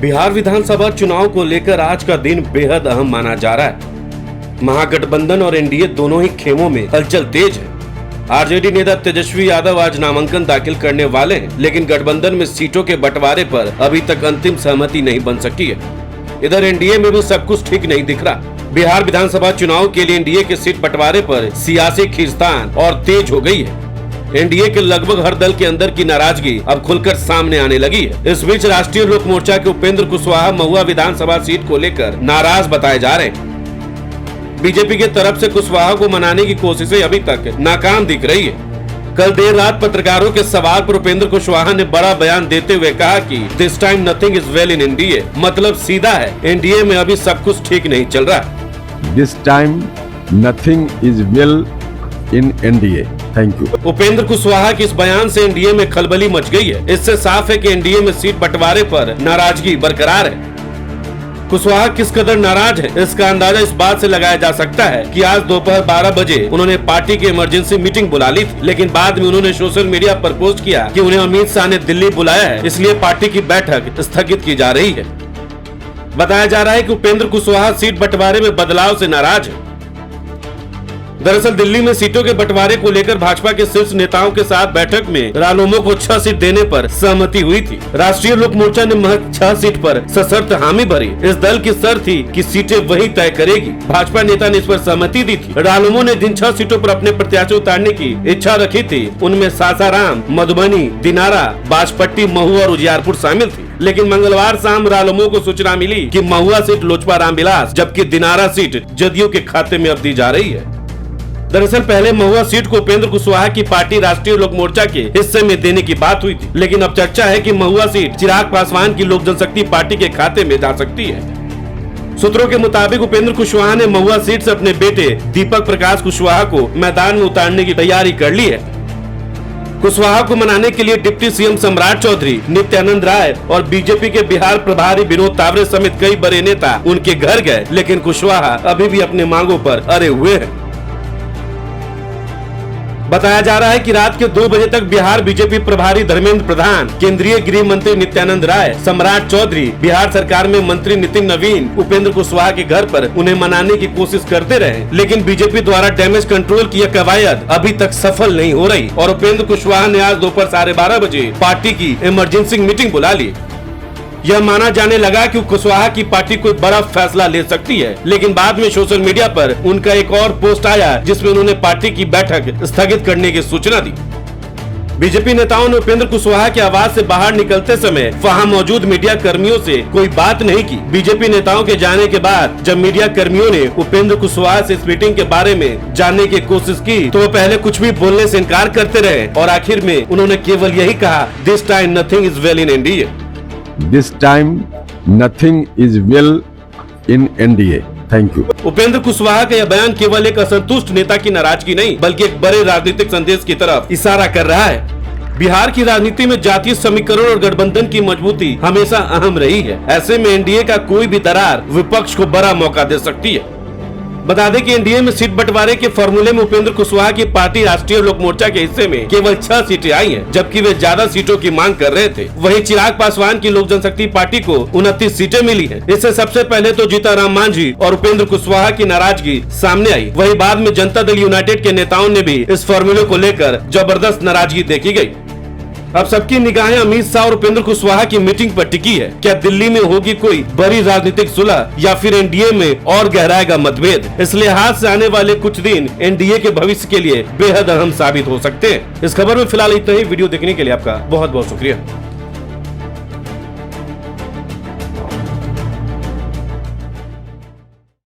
बिहार विधानसभा चुनाव को लेकर आज का दिन बेहद अहम माना जा रहा है। महागठबंधन और एनडीए दोनों ही खेमों में हलचल तेज है। आरजेडी नेता तेजस्वी यादव आज नामांकन दाखिल करने वाले हैं, लेकिन गठबंधन में सीटों के बंटवारे पर अभी तक अंतिम सहमति नहीं बन सकी है। इधर एनडीए में भी सब कुछ ठीक नहीं दिख रहा। बिहार विधानसभा चुनाव के लिए एनडीए के सीट बंटवारे पर सियासी खींचतान और तेज हो गई है। एनडीए के लगभग हर दल के अंदर की नाराजगी अब खुलकर सामने आने लगी है। इस बीच राष्ट्रीय लोक मोर्चा के उपेंद्र कुशवाहा महुआ विधानसभा सीट को लेकर नाराज बताए जा रहे हैं। बीजेपी के तरफ से कुशवाहा को मनाने की कोशिशें अभी तक नाकाम दिख रही है। कल देर रात पत्रकारों के सवाल पर उपेंद्र कुशवाहा ने बड़ा बयान देते हुए कहा कि this time nothing is well in NDA, मतलब सीधा है, एनडीए में अभी सब कुछ ठीक नहीं चल रहा। This time nothing is well in NDA. Thank you. Upendra Kushwaha के इस बयान से एनडीए में खलबली मच गई है। इससे साफ है कि एनडीए में सीट बंटवारे पर नाराजगी बरकरार है। कुशवाहा किस कदर नाराज है, इसका अंदाजा इस बात से लगाया जा सकता है कि आज दोपहर 12 बजे उन्होंने पार्टी की इमरजेंसी मीटिंग बुला ली थी, लेकिन बाद में उन्होंने सोशल मीडिया पर पोस्ट किया कि उन्हें अमित शाह ने दिल्ली बुलाया है, इसलिए पार्टी की बैठक स्थगित की जा रही है। बताया जा रहा है कि उपेंद्र कुशवाहा सीट बंटवारे में बदलाव से नाराज है। दरअसल दिल्ली में सीटों के बंटवारे को लेकर भाजपा के शीर्ष नेताओं के साथ बैठक में रालोमो को 6 सीट देने पर सहमति हुई थी। राष्ट्रीय लोक मोर्चा ने महज 6 सीट पर सशर्त हामी भरी। इस दल की शर्त थी कि सीटें वही तय करेगी। भाजपा नेता ने इस पर सहमति दी थी। रालोमो ने जिन 6 सीटों पर अपने प्रत्याशी उतारने की इच्छा रखी थी, उनमें सासाराम, मधुबनी, दिनारा, बाजपट्टी, महुआ और उजियारपुर शामिल थी। लेकिन मंगलवार शाम रालोमो को सूचना मिली कि महुआ सीट लोजपा रामविलास, जबकि दिनारा सीट जदयू के खाते में अब दी जा रही है। दरअसल पहले महुआ सीट को उपेंद्र कुशवाहा की पार्टी राष्ट्रीय लोक मोर्चा के हिस्से में देने की बात हुई थी, लेकिन अब चर्चा है कि महुआ सीट चिराग पासवान की लोक जनशक्ति पार्टी के खाते में जा सकती है। सूत्रों के मुताबिक उपेंद्र कुशवाहा ने महुआ सीट से अपने बेटे दीपक प्रकाश कुशवाहा को मैदान में उतारने की तैयारी कर ली है। कुशवाहा को मनाने के लिए डिप्टी सीएम सम्राट चौधरी, नित्यानंद राय और बीजेपी के बिहार प्रभारी विनोद तावरे समेत कई बड़े नेता उनके घर गए, लेकिन कुशवाहा अभी भी अपने मांगों पर अड़े हुए हैं। बताया जा रहा है कि रात के 2 बजे तक बिहार बीजेपी प्रभारी धर्मेंद्र प्रधान, केंद्रीय गृह मंत्री नित्यानंद राय, सम्राट चौधरी, बिहार सरकार में मंत्री नितिन नवीन उपेंद्र कुशवाहा के घर पर उन्हें मनाने की कोशिश करते रहे, लेकिन बीजेपी द्वारा डैमेज कंट्रोल की यह कवायद अभी तक सफल नहीं हो रही और उपेंद्र कुशवाहा ने आज दोपहर 12:30 बजे पार्टी की इमरजेंसी मीटिंग बुला ली। यह माना जाने लगा कि कुशवाहा की पार्टी कोई बड़ा फैसला ले सकती है, लेकिन बाद में सोशल मीडिया पर उनका एक और पोस्ट आया जिसमें उन्होंने पार्टी की बैठक स्थगित करने की सूचना दी। बीजेपी नेताओं ने उपेंद्र कुशवाहा के आवास से बाहर निकलते समय वहां मौजूद मीडिया कर्मियों से कोई बात नहीं की। बीजेपी नेताओं के जाने के बाद जब मीडिया कर्मियों ने उपेंद्र कुशवाहा से इस मीटिंग के बारे में जानने की कोशिश की, तो वो पहले कुछ भी बोलने से इनकार करते रहे और आखिर में उन्होंने केवल यही कहा, this time nothing is well in NDA. This time nothing is well in NDA. Thank you. Upendra Kushwaha का यह बयान केवल एक असंतुष्ट नेता की नाराजगी नहीं, बल्कि एक बड़े राजनीतिक संदेश की तरफ इशारा कर रहा है। बिहार की राजनीति में जातीय समीकरण और गठबंधन की मजबूती हमेशा अहम रही है। ऐसे में एनडीए का कोई भी दरार विपक्ष को बड़ा मौका दे सकती है। बता दें कि एनडीए में सीट बंटवारे के फॉर्मूले में उपेंद्र कुशवाहा की पार्टी राष्ट्रीय लोक मोर्चा के हिस्से में केवल 6 सीटें आई हैं, जबकि वे ज्यादा सीटों की मांग कर रहे थे। वहीं चिराग पासवान की लोक जनशक्ति पार्टी को 29 सीटें मिली हैं। इससे सबसे पहले तो जीताराम मांझी और उपेंद्र कुशवाहा की नाराजगी सामने आई। वहीं बाद में जनता दल यूनाइटेड के नेताओं ने भी इस फॉर्मूले को लेकर जबरदस्त नाराजगी देखी गयी। अब सबकी निगाहें अमित शाह और उपेंद्र कुशवाहा की मीटिंग पर टिकी है। क्या दिल्ली में होगी कोई बड़ी राजनीतिक सुलह या फिर एनडीए में और गहराएगा मतभेद? इसलिए हाथ से आने वाले कुछ दिन एनडीए के भविष्य के लिए बेहद अहम साबित हो सकते हैं। इस खबर में फिलहाल इतना ही। वीडियो देखने के लिए आपका बहुत बहुत शुक्रिया।